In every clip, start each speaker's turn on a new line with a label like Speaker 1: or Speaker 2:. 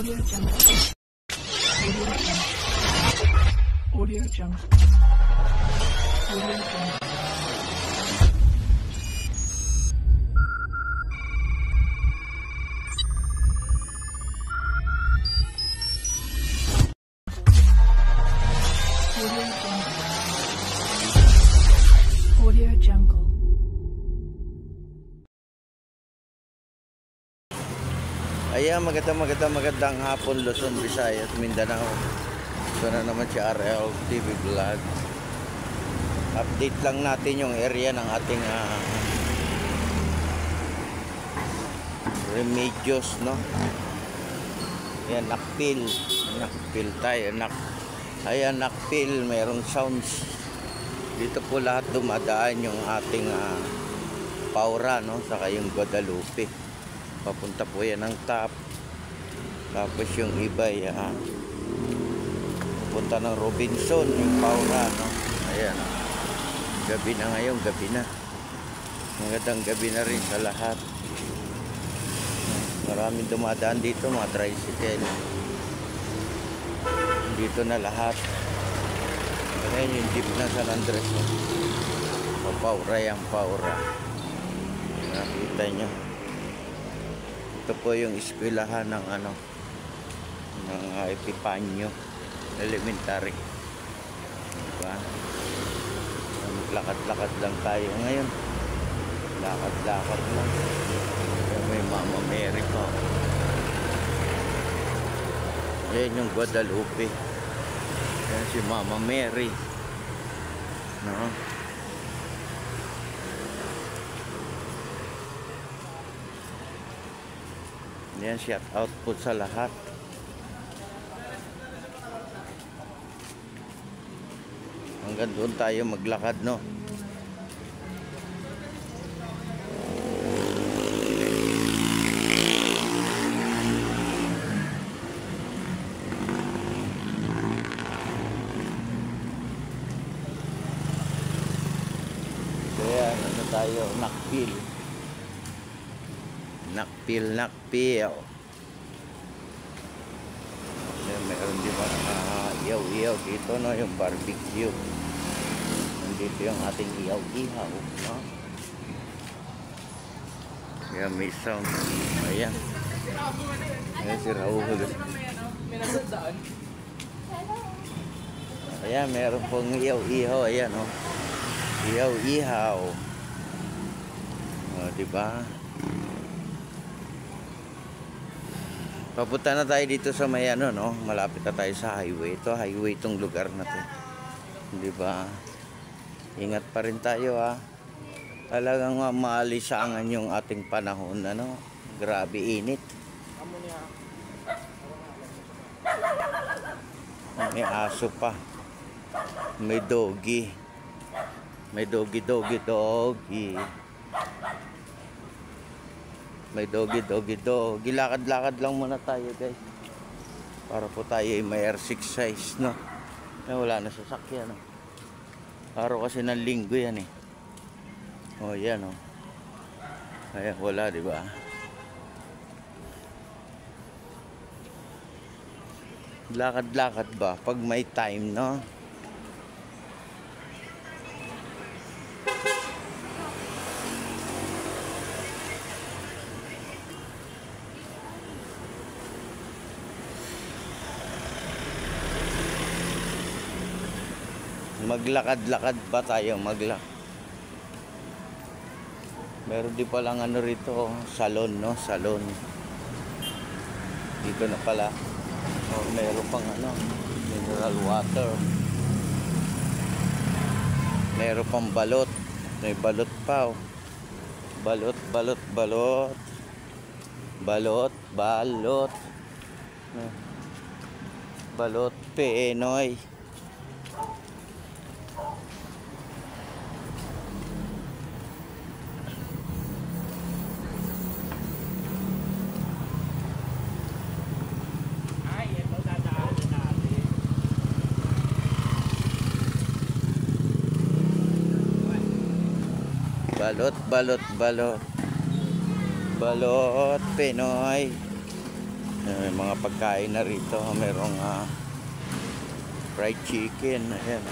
Speaker 1: Audio Jungle. Audio Jungle. Audio Jungle. Audio Jungle.
Speaker 2: Ayan, magandang hapon, Luzon, Visayas, Mindanao. Ito na naman si RL TV Vlog. Update lang natin yung area ng ating Remedios, no? Ayan, nakpil tayo, ayan, nakpil, mayroong sounds. Dito po lahat dumadaan yung ating Paura, no? Saka yung Guadalupe. Papunta po yan ng top. Tapos yung iba pupunta ng Robinson, yung Paura, no? Ayan, gabi na ngayon, gabi na. Magandang gabi na rin sa lahat. Maraming dumadaan dito, mga tricycle. Dito na lahat. Ayan yung jeep na San Andres, no? Paura yung Paura. Nakita nyo. Ito po yung eskwelahan ng ng Epifanio Elementary. Diba? Maglakad-lakad lang tayo ngayon. Lakad-lakad lang. May Mama Mary pa. Ayan yung Guadalupe. Ayan si Mama Mary. No? Yan, shout out po sa lahat. Hanggang doon tayo maglakad, no? Kaya ano tayo, nakpil. Nakpil. Meron din iyaw-iyaw dito, no? Yung barbecue. Nandito yung ating iyaw-ihaw, no? Kaya may sound. Ayan. Ayan si Raul. Ayan, meron pong iyaw-ihaw. Ayan, no? Iyaw-ihaw. O, diba? Papunta na tayo dito sa may no? Malapit na tayo sa highway. Ito, highway itong lugar na to. Di ba? Ingat pa rin tayo, Talagang maalisangan yung ating panahon, ano? Grabe init. May aso pa. May doggy. May doggy. May doggy. Lakad-lakad lang muna tayo, guys. Para po tayo may exercise, no? Wala na sasakyan, no? Araw kasi ng linggo yan, eh. Oh, yan, oh. Ayan, wala, di ba? Lakad-lakad ba? Pag may time, no? Maglakad-lakad ba tayo? Meron din palang rito, salon, no? Salon. Dito na pala. Meron pang mineral water. Meron pang balot. May balot pa, oh. Balot Pinoy. Balot Pinoy. May mga pagkain na rito. Merong fried chicken. Ayan.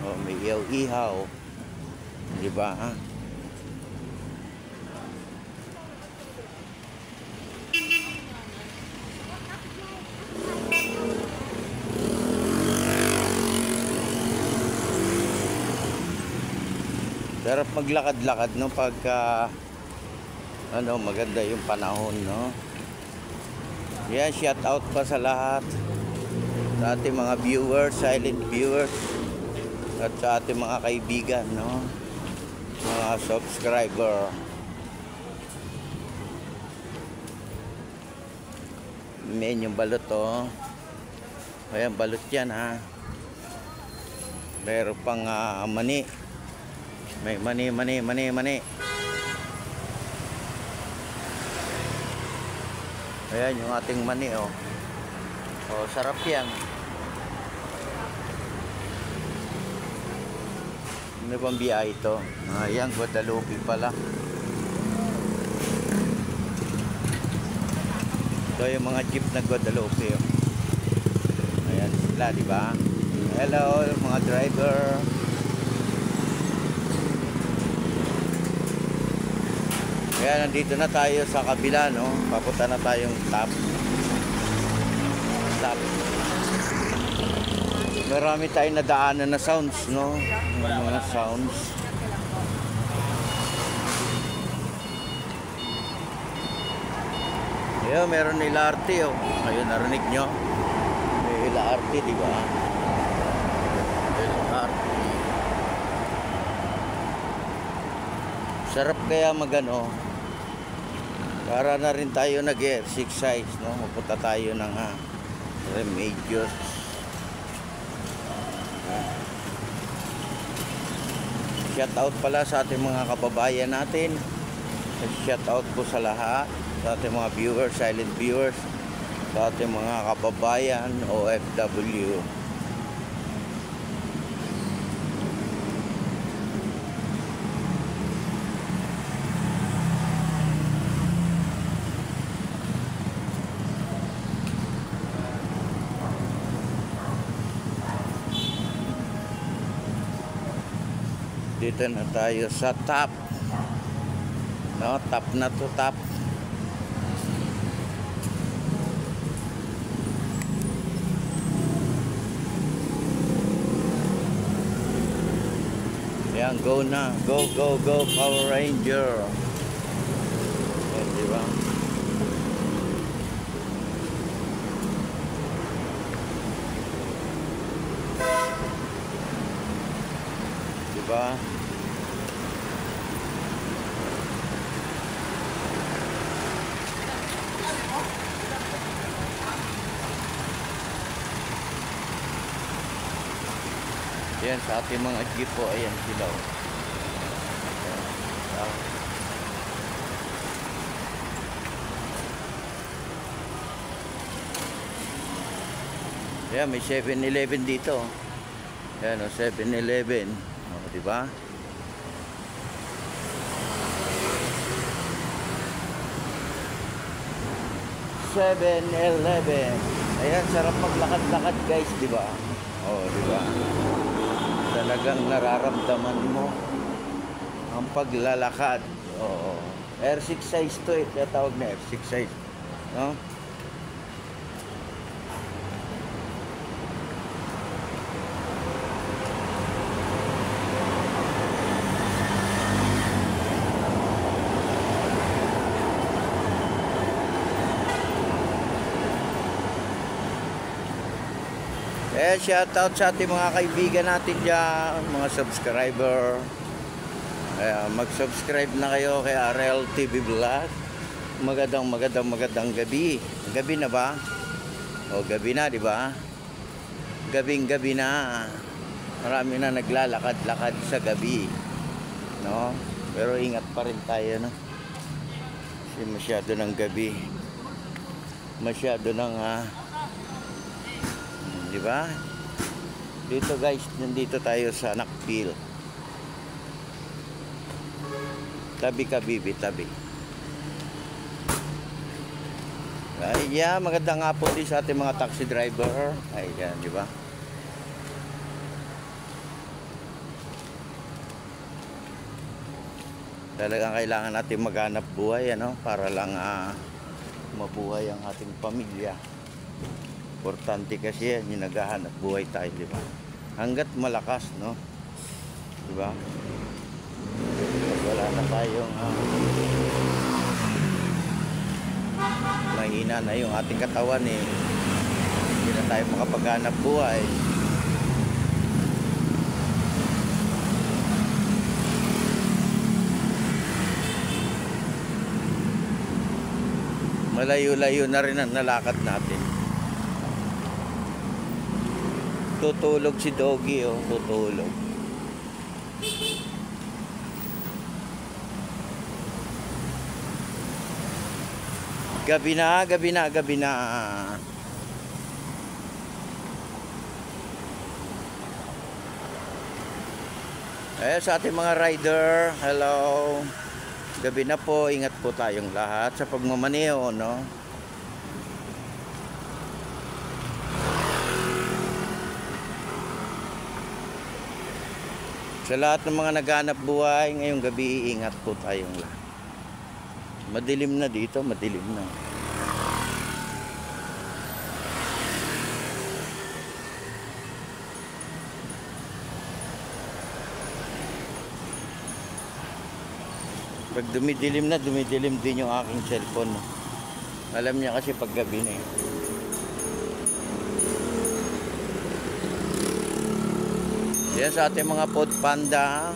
Speaker 2: Oh, may ihaw-ihaw. Di ba? Sarap maglakad-lakad no pagka maganda yung panahon, no. Yan, shout out pa sa lahat, sa ating mga viewers, silent viewers, at sa ating mga kaibigan, no, mga subscriber. Main yung balot, oh. Ayan, balot yan, ha. Meron pang mani. May mani. Ayan yung ating mani, oh. Oh, sarap yan. Ano bang biyahe ito? Ayan, Guadalupe pala. Ito yung mga jeep na Guadalupe, oh. Ayan sila, di ba? Hello, mga driver. Kaya nandito na tayo sa kabila, no? Papunta na tayong top. Marami tayong nadaanan na sounds, no? Mga sounds. Ayan, meron LRT, oh. Ayun, narinig nyo? May LRT, di ba? LRT. Sarap kaya magano. Para na rin tayo nag-exercise, no? Mapunta tayo ng Remedios. Shout out pala sa ating mga kababayan natin. Shout out po sa lahat, sa ating mga viewers, silent viewers, sa ating mga kababayan OFW. Dito na tayo sa top, no? Top na to, top. Yan, go na, go Power Ranger. Yan, di ba? Diba? Yan, sa ating mga jeep po, ayan sila, oh. Yan, may 7-Eleven dito. Yan, oh, 7-Eleven. Oh, diba? Ayan, sarap maglakad-lakad, guys, diba? Oh, diba? Talagang nararamdaman mo ang paglalakad. Oo. R6 to, kaya tawag na R6, no? Shout out sa ating mga kaibigan natin dyan, mga subscriber. Mag-subscribe na kayo kay RL TV Vlog. Magandang gabi. Gabi na ba? O, gabi na, di ba? Gabi na. Marami na naglalakad-lakad sa gabi, no? Pero ingat pa rin tayo, no? Kasi masyado ng gabi. Masyado ng di ba? Dito, guys, nandito tayo sa Nakpil. Tabi ka, bibi, tabi. Ayan, magandang hapon din sa ating mga taxi driver. Ayan, di ba? Talagang kailangan natin maghanap buhay, ano, para lang mabuhay ang ating pamilya. Importante kasi yan, yung naghahanap buhay tayo, di ba? Hanggat malakas, no? Di ba? Wala na tayong mahina na yung ating katawan, eh. Hindi na tayo makapaghanap buhay. Malayo-layo na rin ang nalakad natin. Tutulog si Doggy, oh, tutulog. Gabi na, gabi na, gabi na. Sa ating mga rider, hello. Gabi na po, ingat po tayong lahat sa pagmamaneho, no? Sa lahat ng mga naghanap buhay ngayong gabi, ingat po tayong lahat. Madilim na dito, madilim na. Pag dumidilim na, dumidilim din yung aking cellphone. Alam niya kasi pag gabi na, eh. Yan sa ating mga pod panda,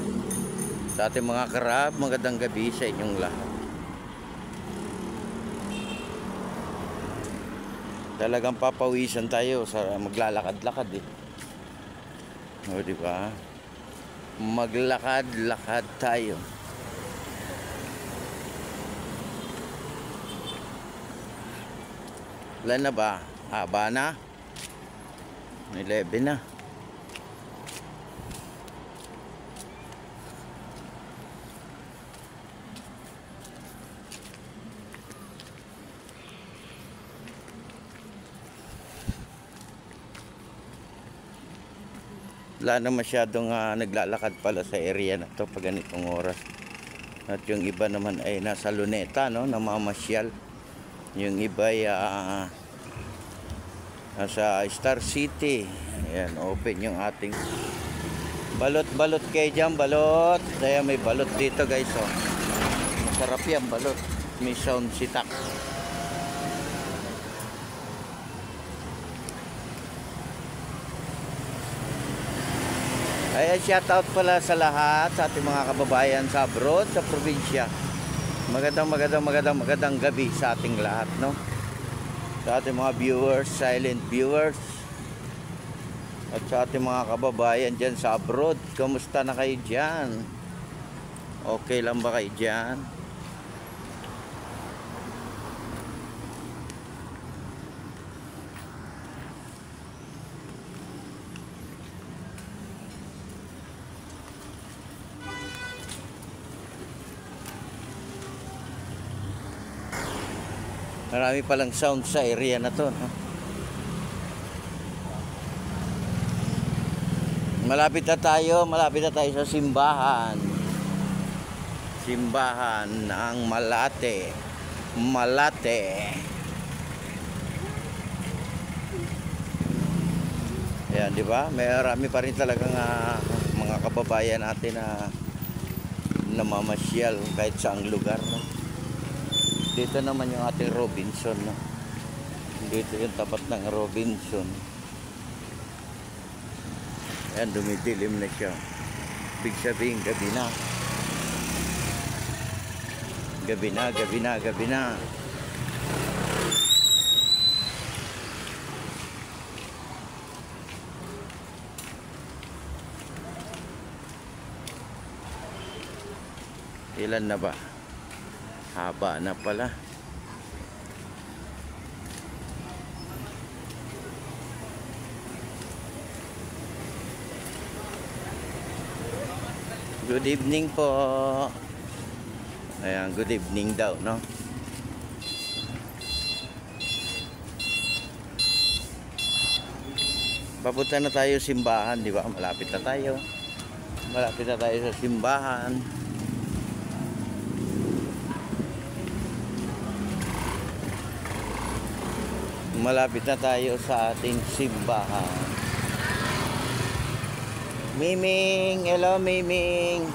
Speaker 2: sa ating mga karab, magandang gabi sa inyong lahat. Talagang papawisan tayo sa maglalakad-lakad, eh. O, di ba? Maglakad-lakad tayo. Ilan na ba? Haba na? 11 na. Wala na masyadong naglalakad pala sa area na to pag ganitong oras. At yung iba naman ay nasa Luneta, no, namamasyal. Yung iba ay nasa Star City. Ayan, open yung ating balot-balot kayo dyan, balot. Kaya may balot dito, guys, oh. Masarap yan, balot. May sound sitak. Ay, shoutout pala sa lahat sa ating mga kababayan sa abroad, sa probinsya. Magandang gabi sa ating lahat, no? Sa ating mga viewers, silent viewers. At sa ating mga kababayan dyan sa abroad, kamusta na kayo dyan? Okay lang ba kayo dyan? Marami palang sound sa area na to, no? Malapit na tayo sa simbahan. Simbahan ng Malate. Malate. Ayan, di ba? Marami pa rin talagang mga kababayan natin na namamasyal kahit saang lugar, no? Dito naman yung ating Robinson, no? Dito yung tapat ng Robinson. Ayan, dumidilim na siya. Ibig sabihin, gabi na. Gabi na, gabi na, gabi na. Ilan na ba? Haba na pala. Good evening po. Ayan, good evening daw, no? Papunta na tayo simbahan, di ba? Malapit na tayo. Malapit na tayo sa simbahan. Malapit na tayo sa ating simbahan. Miming, hello Miming.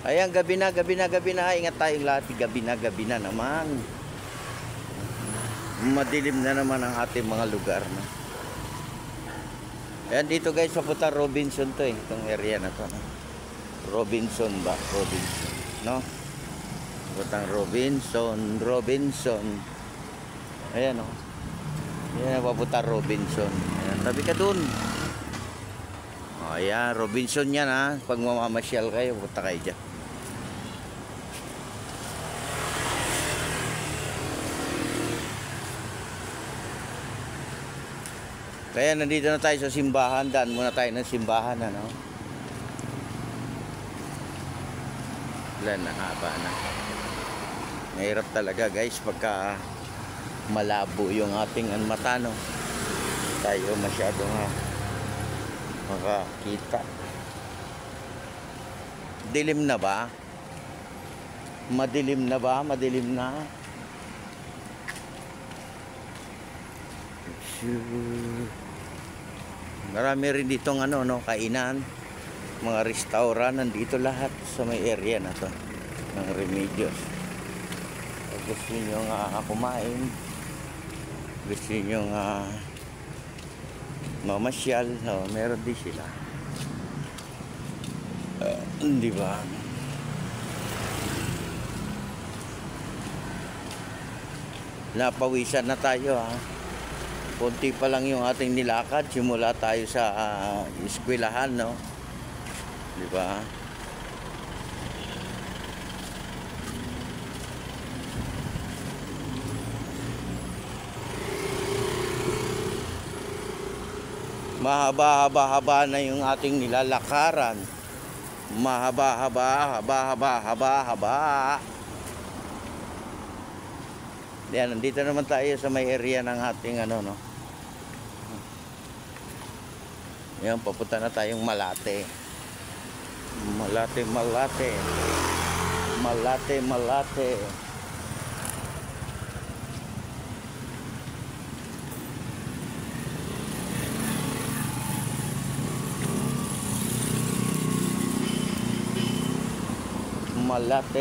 Speaker 2: Ayan, gabi na. Ingat tayong lahat. Gabi na naman. Madilim na naman ang ating mga lugar. No? Ayan, dito guys, papunta Robinson to eh. Itong area na to. No? Robinson ba? Robinson. No? Papuntang Robinson. Ayan o. Ayan, papunta Robinson. Ayan, tabi ka dun. O, ayan, Robinson yan ha. Pag mamamasyal kayo, punta kayo dyan. Kaya nandito na tayo sa simbahan. Daan muna tayo ng simbahan, ano? Wala na, haba na. Mahirap talaga guys pagka malabo yung ating mata, no? Tayo masyadong makakita. Dilim na ba? Madilim na ba? Madilim na. Marami rin ditong no, kainan, mga restaurant, nandito lahat sa may area na to ng Remedios. Kung gusto nyo kumain, gusto nyo mamasyal, meron din sila. Di ba? Napawisan na tayo konti pa lang yung ating nilakad simula tayo sa eskwelahan, no? Di ba? Mahaba na yung ating nilalakaran. Mahaba. Yan, nandito naman tayo sa may area ng ating no? Yan, papunta na tayong Malate. Malate.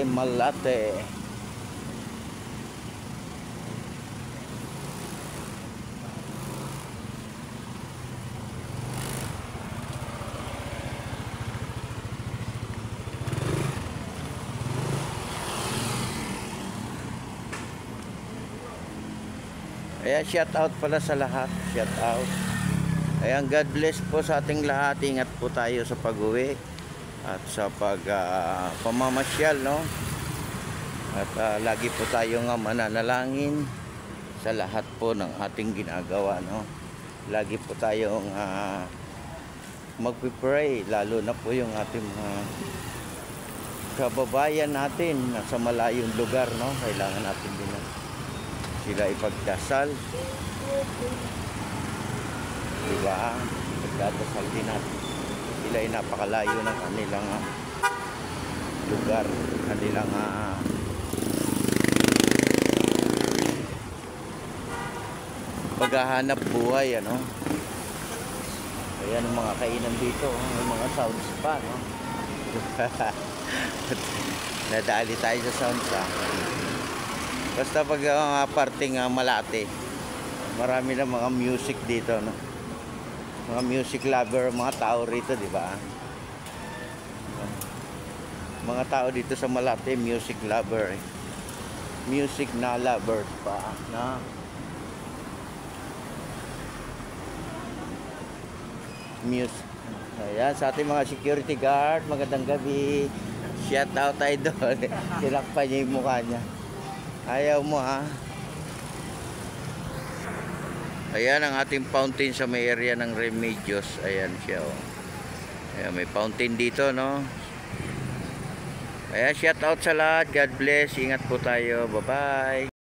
Speaker 2: Malate. Kaya shout out pala sa lahat. Shout out. Ayan, God bless po sa ating lahat. Ingat po tayo sa pag-uwi at sa pamamasyal, no? At lagi po tayo mananalangin sa lahat po ng ating ginagawa, no? Lagi po tayong magpipray, lalo na po yung ating kababayan natin nasa malayong lugar, no? Kailangan natin din sila ipagdasal, diba? Ipagdasal din natin sila ay napakalayo ng kanilang lugar, kanilang paghahanap buhay, ano? Ayan ang mga kainan dito, may mga sounds pa, no? Nadali tayo sa sounds, basta pag parting Malate, marami na mga music dito, no? Mga music lover, mga tao rito, di ba? Mga tao dito sa Malate, music lover. Music na lover pa, na music. Ayan, sa ating mga security guard, magandang gabi. Shout out tayo doon. Sinakpan niya yung mukha niya. Ayaw mo, Ayan ang ating fountain sa may area ng Remedios. Ayan siya, Ayan, may fountain dito, no? Kaya shout out sa lahat. God bless. Ingat po tayo. Bye-bye.